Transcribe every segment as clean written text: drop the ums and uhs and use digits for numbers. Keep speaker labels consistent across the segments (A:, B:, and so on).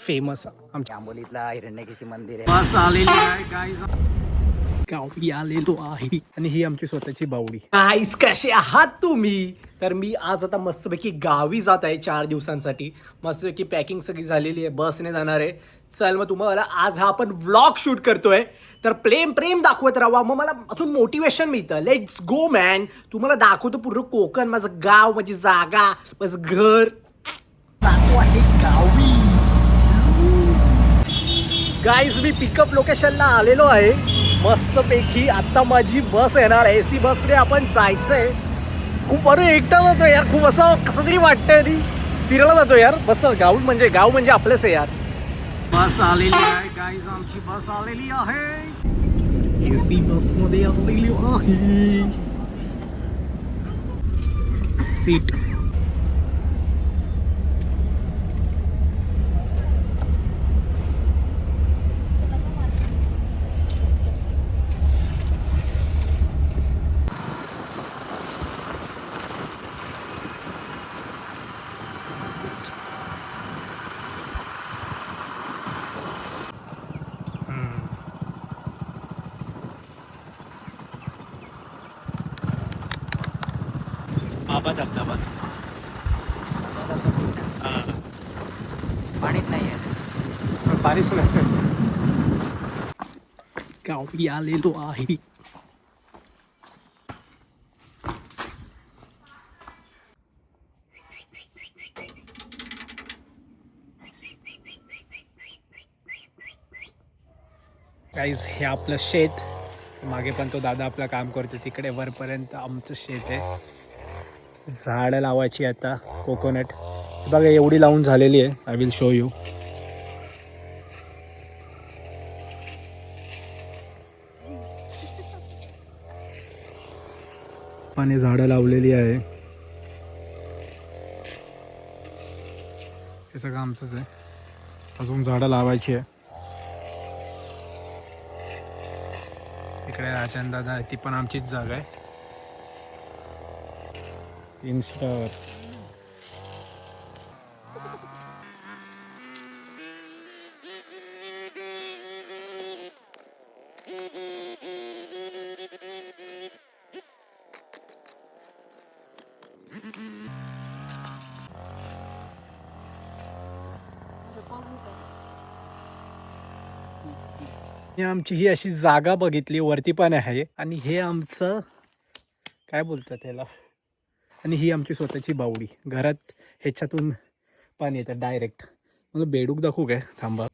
A: Famous आमच्या
B: आंबोलीतला हिरण्यकेशी मंदिर आहे.
A: बस आलेली आहे गाईज, गावी आलेलो आहे आणि ही आमची स्वतःची बावडी. गाईज कसे आहात तुम्ही? तर मी आज आता मस्तपैकी गावी जात आहे 4 दिवसांसाठी. मस्तपैकी पॅकिंग सगळी झालेली आहे, बसने जाणार आहे. चल मग तुम्हाला आज हा आपण व्लॉग शूट करतोय, तर प्रेम दाखवत राहा, मग मला अजून मोटिवेशन मिळतं. Let's go man. तुम्हाला दाखवतो पूर्ण कोकण, माझं गाव, माझी जागा, माझं घर. दाखव आहे गावी. गाईज मी पिकअप लोकेशनला आलेलो आहे मस्तपैकी. आता माझी बस येणार, AC बसने आपण जायचंय. खूप बरं एकटा जातो यार, खूप असं कसं तरी वाटतंय आणि फिरायला जातो यार. बस गाव म्हणजे आपलंच आहे यार. बस आलेली आहे गाईज, आमची बस आलेली आहे. AC बसमध्ये आलेली आहे. सीट बाबा धबधबा.
B: पाणीच नाही आहे.
A: पाणीच नाही. गावी आलेलो आहे. गाईज हे आपलं शेत, मागे पण तो दादा आपलं काम करतो, तिकडे वरपर्यंत आमचं शेत आहे. झाडं लावायची आता, कोकोनट बघा एवढी लावून झालेली आहे. I will show you. पाने झाडं लावलेली आहे. हे सगळं आमचंच आहे, अजून झाडं लावायची आहे. इकडे राजन दादा आहे, ती पण आमचीच जागा आहे. इन्स्टावर आमची ही अशी जागा बघितली, वरती पण आहे. आणि हे आमचं काय बोलतात त्याला, आणि ही आमची स्वतःची बावडी. घरात ह्याच्यातून पाणी येतं डायरेक्ट. मला बेडूक दाखवू काय, थांबा.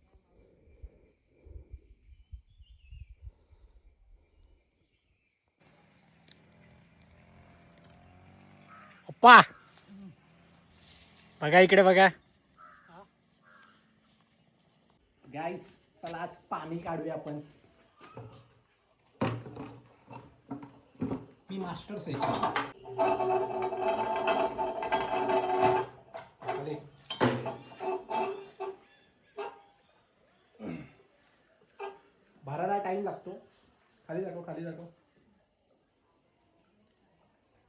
A: अप्पा बघा इकडे बघा. गाईस चला आज पाणी काढूया आपण. मी मास्टर भरायला टाइम लागतो. खाली दाखव.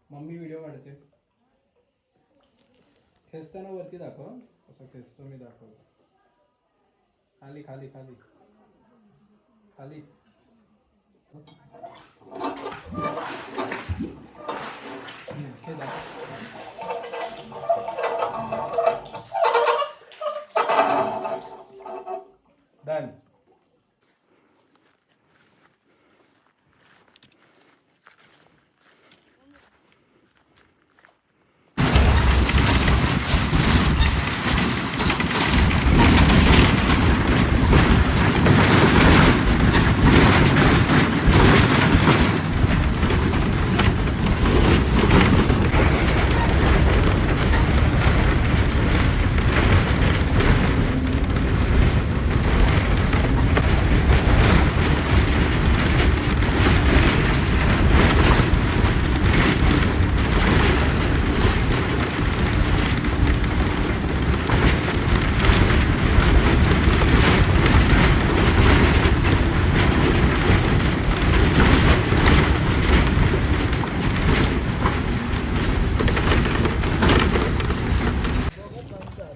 A: मम्मी व्हिडिओ काढते. खेचताना वरती दाखव, असं खेचतो मी, दाखवतो. खाली हे दाखव. डन.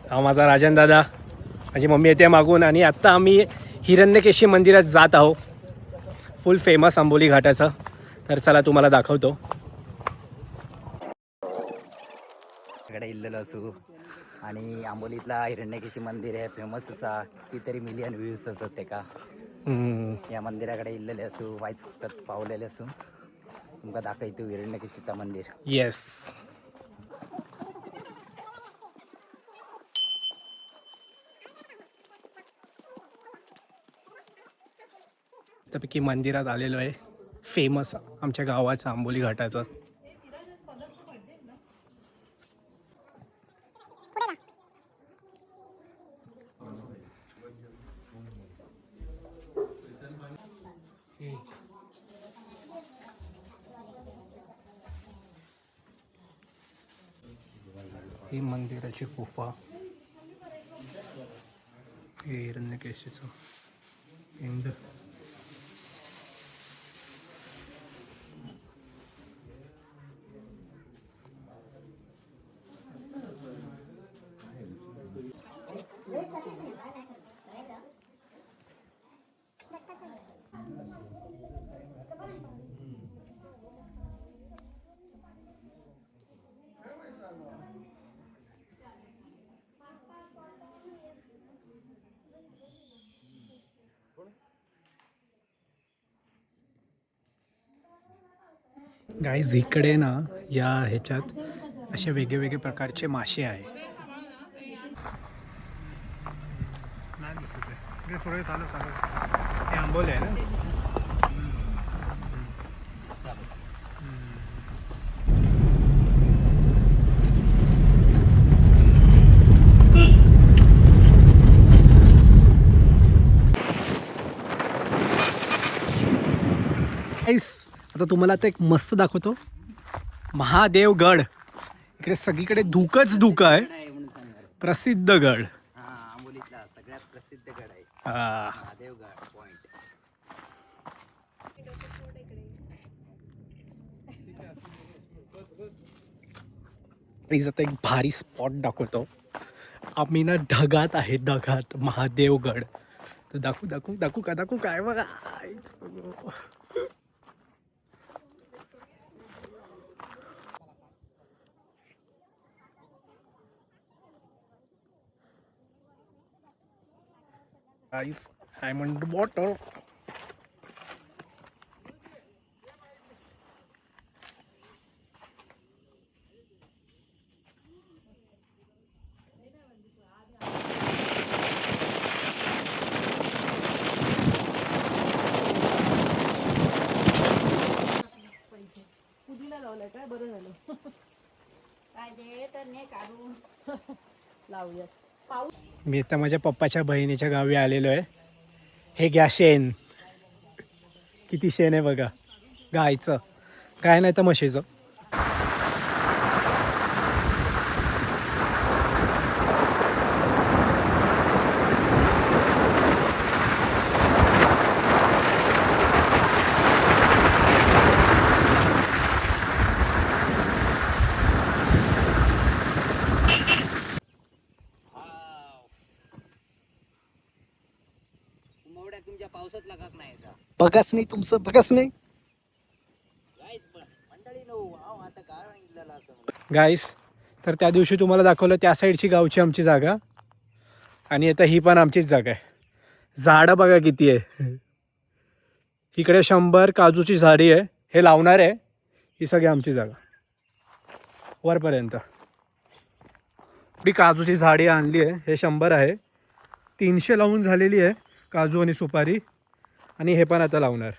A: हा माझा राजन दादा. माझी मम्मी येते मागून. आणि आत्ता आम्ही हिरण्यकेशी मंदिरात जात आहोत, फुल फेमस आंबोली घाटाचं. तर चला तुम्हाला दाखवतो.
B: इकडे इल्लेलो असू आणि आंबोलीतला हिरण्यकेशी मंदिर आहे फेमस असा, कितीतरी मिलियन व्ह्यूज असत तेका. या मंदिराकडे इल्लेले असू, वायच पावलेले असू, तुमका दाखवतो हिरण्यकेशीचा मंदिर.
A: येस. त्यापैकी मंदिरात आलेलो आहे, फेमस आमच्या गावाचं आंबोली घाटाचं. ही मंदिराची गुफा, हे हिरण्यकेशीचं पिंड. गाईज इकडे ना या ह्याच्यात असे वेगवेगळे प्रकारचे मासे आहे. नाही दिसत आहे, थोडे चालू ते आंबोले आहे ना. आता तुम्हाला आता एक मस्त दाखवतो, महादेवगड. इकडे सगळीकडे धुकंच धुकं आहे, प्रसिद्ध गड.
B: आंबोलीतला सगळ्यात प्रसिद्ध गड आहे
A: हा,
B: महादेवगड पॉइंट.
A: आता एक भारी स्पॉट दाखवतो. आम्ही ना ढगात आहे, ढगात महादेवगड. तर दाखवू काय बघा. Guys, I'm underwater.
C: पुदीना लावलाय काय, बरं झालं. पाहिजे तर ने काढून लावूया. पाऊस
A: मी आता माझ्या पप्पाच्या बहिणीच्या गावी आलेलो आहे. हे घ्या शेण, किती शेण आहे बघा, गायचं, काय नाही तर म्हशीचं.
B: तुमच्या पावसात लागत नाही
A: बघाच नाही तुमचं, बघाच नाही
B: मंडळी नो. आता गाळ इल्लेला असं
A: गाईस. तर त्या दिवशी तुम्हाला दाखवलं त्या साईडची गावची आमची जागा, आणि आता ही पण आमचीच जागा आहे. झाडं बघा किती आहे. इकडे 100 काजूची झाडी आहे, हे लावणार आहे. ही सगळी आमची जागा वरपर्यंत. ही काजूची झाडी आणली आहे, हे 100 आहे. 300 लावून झालेली आहे काजू आणि सुपारी, आणि हे पण आता लावणार.